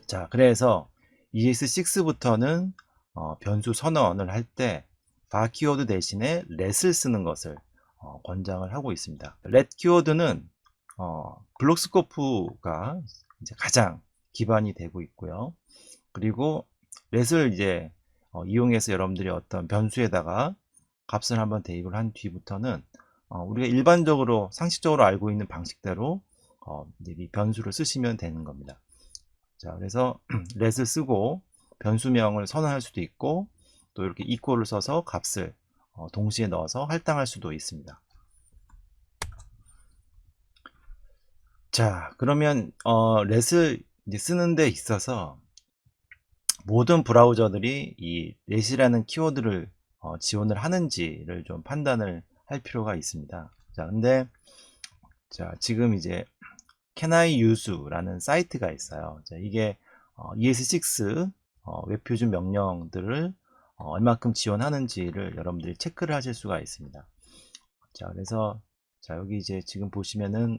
자, 그래서 ES6부터는 변수 선언을 할 때 var 키워드 대신에 let을 쓰는 것을 권장을 하고 있습니다. let 키워드는 블록스코프가 이제 가장 기반이 되고 있고요. 그리고 let을 이제 이용해서 여러분들이 어떤 변수에다가 값을 한번 대입을 한 뒤부터는 우리가 일반적으로 상식적으로 알고 있는 방식대로 이제 이 변수를 쓰시면 되는 겁니다. 자, 그래서 let을 쓰고 변수명을 선언할 수도 있고 또 이렇게 equal을 써서 값을 동시에 넣어서 할당할 수도 있습니다. 자, 그러면 let을 이제 쓰는 데 있어서 모든 브라우저들이 이 let이라는 키워드를 지원을 하는지를 좀 판단을 할 필요가 있습니다. 자, 근데 자, 지금 이제 Can I Use라는 사이트가 있어요. 자, 이게 ES6 웹표준 명령들을 얼마큼 지원하는지를 여러분들이 체크를 하실 수가 있습니다. 자, 그래서 자, 여기 이제 지금 보시면은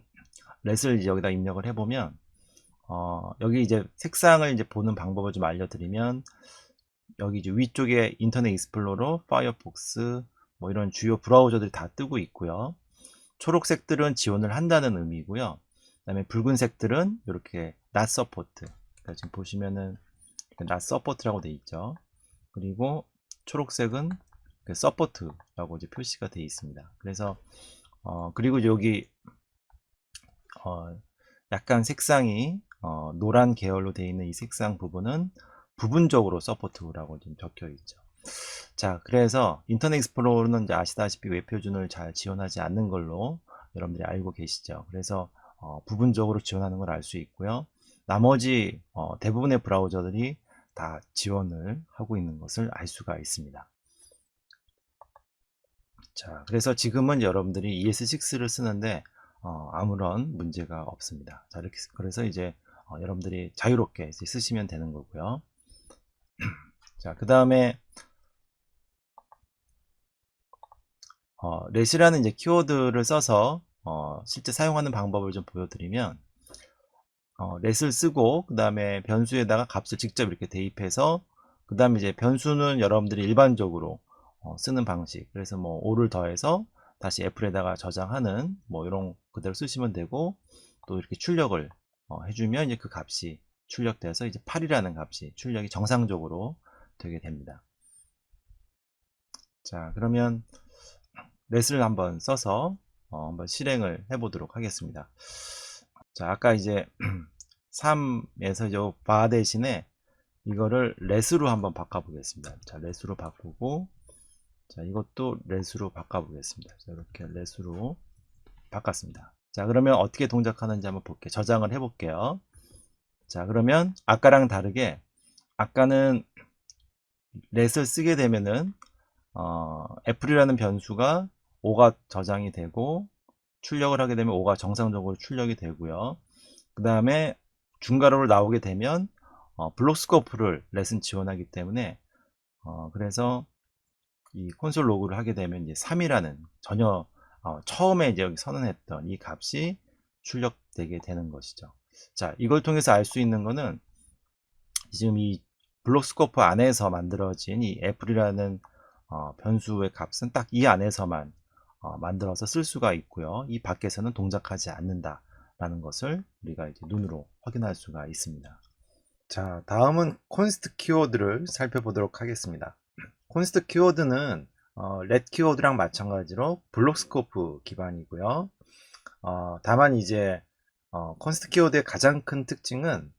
let을 이제 여기다 입력을 해보면 여기 이제 색상을 이제 보는 방법을 좀 알려드리면 여기 이제 위쪽에 인터넷 익스플로러, 파이어폭스 뭐 이런 주요 브라우저들이 다 뜨고 있고요. 초록색들은 지원을 한다는 의미고요. 그다음에 붉은색들은 이렇게 not support. 그러니까 지금 보시면은 not support라고 되어 있죠. 그리고 초록색은 support라고 이제 표시가 되어 있습니다. 그래서 그리고 여기 약간 색상이 노란 계열로 되어 있는 이 색상 부분은 부분적으로 서포트라고 좀 적혀 있죠. 자, 그래서 인터넷 익스플로러는 이제 아시다시피 웹표준을 잘 지원하지 않는 걸로 여러분들이 알고 계시죠. 그래서 부분적으로 지원하는 걸 알 수 있고요. 나머지 대부분의 브라우저들이 다 지원을 하고 있는 것을 알 수가 있습니다. 자, 그래서 지금은 여러분들이 ES6를 쓰는데 아무런 문제가 없습니다. 자, 이렇게 그래서 이제 여러분들이 자유롭게 이제 쓰시면 되는 거고요. 자, 그 다음에 let이라는 이제 키워드를 써서 실제 사용하는 방법을 좀 보여드리면 let을 쓰고 그 다음에 변수에다가 값을 직접 이렇게 대입해서 그 다음에 이제 변수는 여러분들이 일반적으로 쓰는 방식, 그래서 뭐 5를 더해서 다시 애플에다가 저장하는 뭐 이런 그대로 쓰시면 되고, 또 이렇게 출력을 해주면 이제 그 값이 출력돼서 이제 8이라는 값이 출력이 정상적으로 되게 됩니다. 자, 그러면 let을 한번 써서 한번 실행을 해 보도록 하겠습니다. 자, 아까 이제 3에서 요 바 대신에 이거를 let으로 한번 바꿔 보겠습니다. 자, let으로 바꾸고, 자, 이것도 let으로 바꿔 보겠습니다. 자, 이렇게 let으로 바꿨습니다. 자, 그러면 어떻게 동작하는지 한번 볼게요. 저장을 해 볼게요. 자, 그러면 아까랑 다르게, 아까는 let을 쓰게 되면은 애플이라는 변수가 5가 저장이 되고 출력을 하게 되면 5가 정상적으로 출력이 되고요. 그 다음에 중괄호를 나오게 되면 블록스코프를 let은 지원하기 때문에 그래서 이 콘솔 로그를 하게 되면 이제 3이라는 전혀 처음에 이제 여기 선언했던 이 값이 출력되게 되는 것이죠. 자, 이걸 통해서 알 수 있는 거는 지금 이 블록스코프 안에서 만들어진 이 애플이라는 변수의 값은 딱 이 안에서만 만들어서 쓸 수가 있고요. 이 밖에서는 동작하지 않는다 라는 것을 우리가 이제 눈으로 확인할 수가 있습니다. 자, 다음은 const 키워드를 살펴보도록 하겠습니다. const 키워드는 let 키워드랑 마찬가지로 블록스코프 기반이고요. 다만 이제 const 키워드의 가장 큰 특징은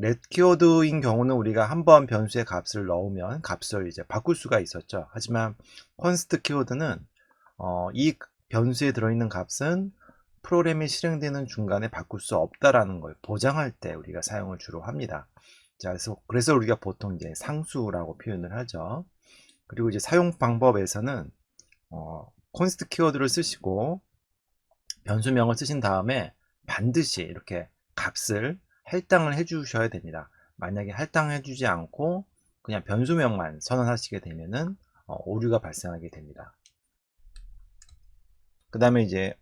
let 키워드인 경우는 우리가 한번 변수의 값을 넣으면 값을 이제 바꿀 수가 있었죠. 하지만 const 키워드는 이 변수에 들어있는 값은 프로그램이 실행되는 중간에 바꿀 수 없다라는 걸 보장할 때 우리가 사용을 주로 합니다. 자, 그래서 우리가 보통 이제 상수라고 표현을 하죠. 그리고 이제 사용 방법에서는 const 키워드를 쓰시고 변수명을 쓰신 다음에 반드시 이렇게 값을 할당을 해 주셔야 됩니다. 만약에 할당해 주지 않고 그냥 변수명만 선언하시게 되면은 오류가 발생하게 됩니다. 그 다음에 이제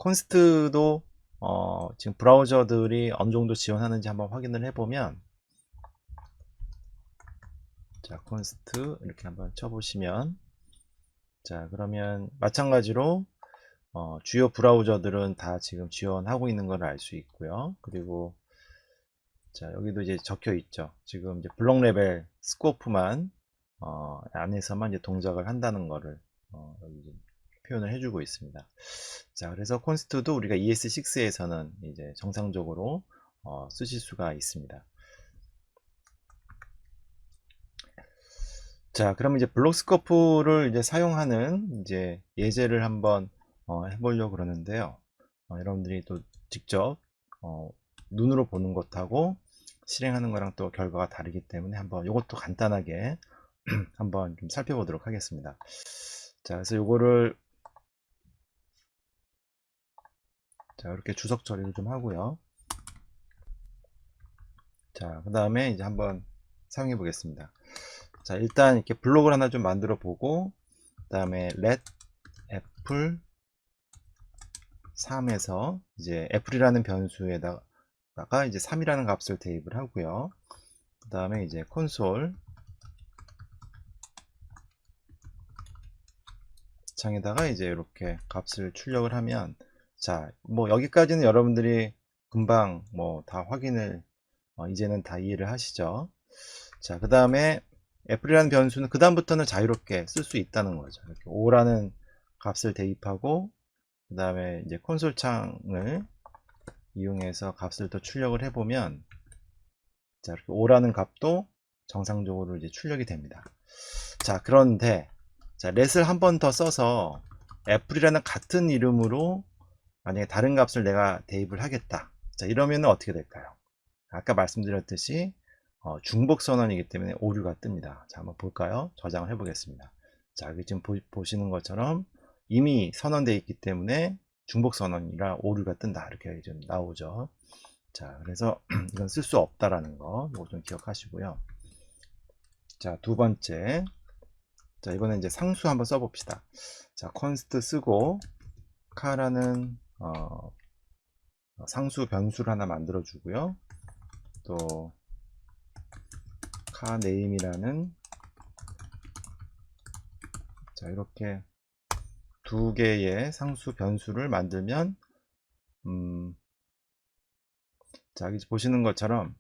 const도 지금 브라우저들이 어느 정도 지원하는지 한번 확인을 해보면 자, const 이렇게 한번 쳐보시면, 자, 그러면 마찬가지로 주요 브라우저들은 다 지금 지원하고 있는 걸 알 수 있고요. 그리고 자, 여기도 이제 적혀 있죠. 지금 이제 블록 레벨 스코프만 안에서만 이제 동작을 한다는 거를 여기 이제 표현을 해주고 있습니다. 자, 그래서 콘스트도 우리가 ES6에서는 이제 정상적으로 쓰실 수가 있습니다. 자, 그럼 이제 블록 스코프를 이제 사용하는 이제 예제를 한번 해보려고 그러는데요. 여러분들이 또 직접 눈으로 보는 것하고 실행하는 거랑 또 결과가 다르기 때문에 한번 이것도 간단하게 한번 좀 살펴보도록 하겠습니다. 자, 그래서 요거를 자, 이렇게 주석 처리를 좀 하고요. 자, 그 다음에 이제 한번 사용해 보겠습니다. 자, 일단 이렇게 블록을 하나 좀 만들어 보고, 그 다음에 let apple 3에서 이제 애플이라는 변수에다가 이제 3이라는 값을 대입을 하고요. 그 다음에 이제 콘솔 창에다가 이제 이렇게 값을 출력을 하면, 자, 뭐 여기까지는 여러분들이 금방 뭐 다 확인을 이제는 다 이해를 하시죠. 자, 그 다음에 애플이라는 변수는 그 다음부터는 자유롭게 쓸 수 있다는 거죠. 이렇게 5라는 값을 대입하고, 그 다음에 이제 콘솔 창을 이용해서 값을 또 출력을 해보면, 자, 이렇게 5라는 값도 정상적으로 이제 출력이 됩니다. 자, 그런데 자, let을 한 번 더 써서 애플이라는 같은 이름으로 만약에 다른 값을 내가 대입을 하겠다. 자, 이러면 어떻게 될까요? 아까 말씀드렸듯이 중복 선언이기 때문에 오류가 뜹니다. 자, 한번 볼까요? 저장을 해 보겠습니다. 자, 여기 지금 보시는 것처럼 이미 선언되어 있기 때문에 중복 선언이라 오류가 뜬다. 이렇게 좀 나오죠. 자, 그래서 이건 쓸 수 없다라는 거, 이거 좀 기억하시고요. 자, 두 번째. 자, 이번엔 이제 상수 한번 써봅시다. 자, const 쓰고, 카라는 상수 변수를 하나 만들어 주고요. 또 카 네임이라는, 자, 이렇게 두 개의 상수 변수를 만들면 자, 여기 보시는 것처럼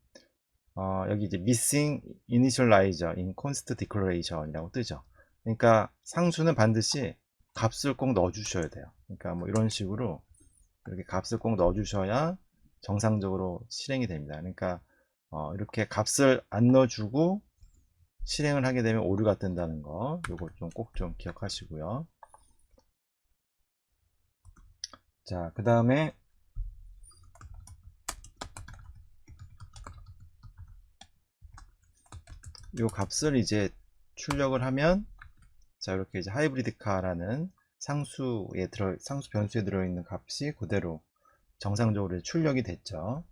여기 이제 missing initializer in const declaration 이라고 뜨죠. 그러니까 상수는 반드시 값을 꼭 넣어 주셔야 돼요. 그러니까 뭐 이런 식으로 이렇게 값을 꼭 넣어 주셔야 정상적으로 실행이 됩니다. 그러니까 이렇게 값을 안 넣어주고 실행을 하게 되면 오류가 뜬다는 거, 요거 좀 꼭 좀 기억하시고요. 자, 그 다음에 요 값을 이제 출력을 하면, 자, 이렇게 이제 하이브리드카라는 상수 변수에 들어있는 값이 그대로 정상적으로 출력이 됐죠.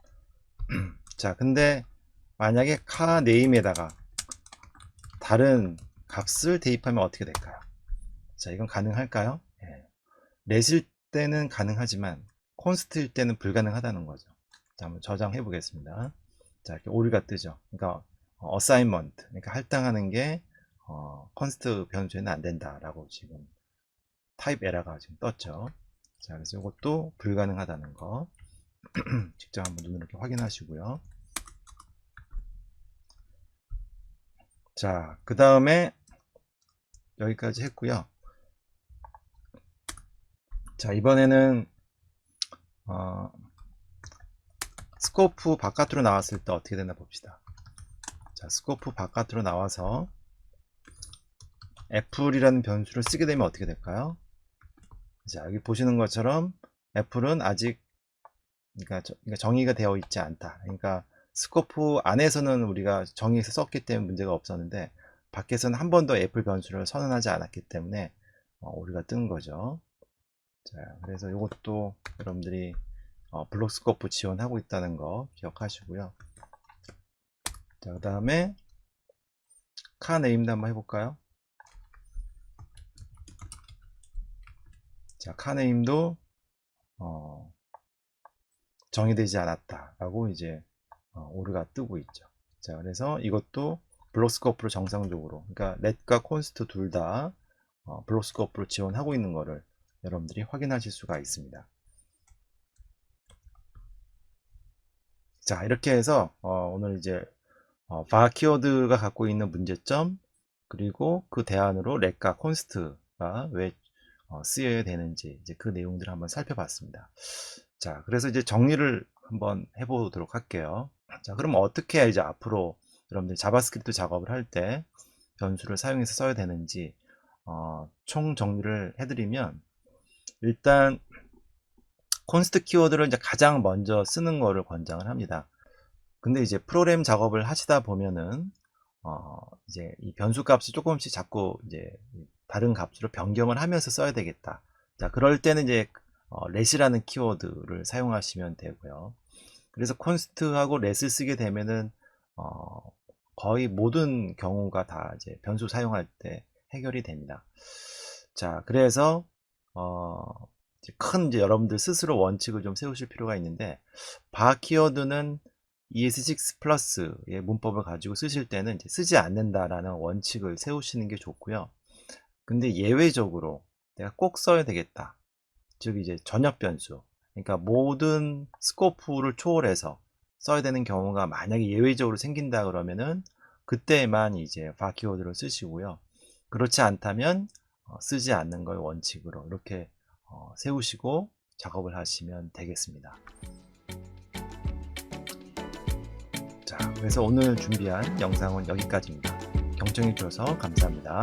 자, 근데 만약에 카 네임에다가 다른 값을 대입하면 어떻게 될까요? 자, 이건 가능할까요? 예. 렛일 때는 가능하지만 콘스트일 때는 불가능하다는 거죠. 자, 한번 저장해 보겠습니다. 자, 이렇게 오류가 뜨죠. 그러니까 assignment, 그러니까 할당하는 게 const 변수에는 안 된다라고 지금 타입 에러가 지금 떴죠. 자, 그래서 이것도 불가능하다는 거 직접 한번 눈으로 이렇게 확인하시고요. 자, 그 다음에 여기까지 했고요. 자, 이번에는 스코프 바깥으로 나왔을 때 어떻게 되나 봅시다. 자, 스코프 바깥으로 나와서 애플이라는 변수를 쓰게 되면 어떻게 될까요? 자, 여기 보시는 것처럼 애플은 아직 그러니까 정의가 되어 있지 않다. 그러니까 스코프 안에서는 우리가 정의해서 썼기 때문에 문제가 없었는데 밖에서는 한 번도 애플 변수를 선언하지 않았기 때문에 오류가 뜬 거죠. 자, 그래서 이것도 여러분들이 블록 스코프 지원하고 있다는 거 기억하시고요. 자, 그 다음에 카 네임도 한번 해볼까요? 자, 카 네임도 정의되지 않았다라고 이제 오류가 뜨고 있죠. 자, 그래서 이것도 블록 스코프로 정상적으로, 그러니까 넷과 콘스트 둘 다 블록 스코프로 지원하고 있는 거를 여러분들이 확인하실 수가 있습니다. 자, 이렇게 해서 오늘 이제 var 키워드가 갖고 있는 문제점, 그리고 그 대안으로 렛과 콘스트가 왜 쓰여야 되는지, 이제 그 내용들을 한번 살펴봤습니다. 자, 그래서 이제 정리를 한번 해보도록 할게요. 자, 그럼 어떻게 이제 앞으로 여러분들 자바스크립트 작업을 할 때 변수를 사용해서 써야 되는지 총 정리를 해드리면, 일단 콘스트 키워드를 이제 가장 먼저 쓰는 거를 권장을 합니다. 근데 이제 프로그램 작업을 하시다 보면은 이제 이 변수 값이 조금씩 자꾸 이제 다른 값으로 변경을 하면서 써야 되겠다. 자, 그럴 때는 이제 let이라는 키워드를 사용하시면 되고요. 그래서 콘스트하고 let을 쓰게 되면은 거의 모든 경우가 다 이제 변수 사용할 때 해결이 됩니다. 자, 그래서 큰 이제 여러분들 스스로 원칙을 좀 세우실 필요가 있는데, var 키워드는 ES6 플러스의 문법을 가지고 쓰실 때는 이제 쓰지 않는다라는 원칙을 세우시는 게 좋고요. 근데 예외적으로 내가 꼭 써야 되겠다, 즉 이제 전역 변수, 그러니까 모든 스코프를 초월해서 써야 되는 경우가 만약에 예외적으로 생긴다 그러면은 그때만 이제 var 키워드를 쓰시고요. 그렇지 않다면 쓰지 않는 걸 원칙으로 이렇게 세우시고 작업을 하시면 되겠습니다. 자, 그래서 오늘 준비한 영상은 여기까지입니다. 경청해 주셔서 감사합니다.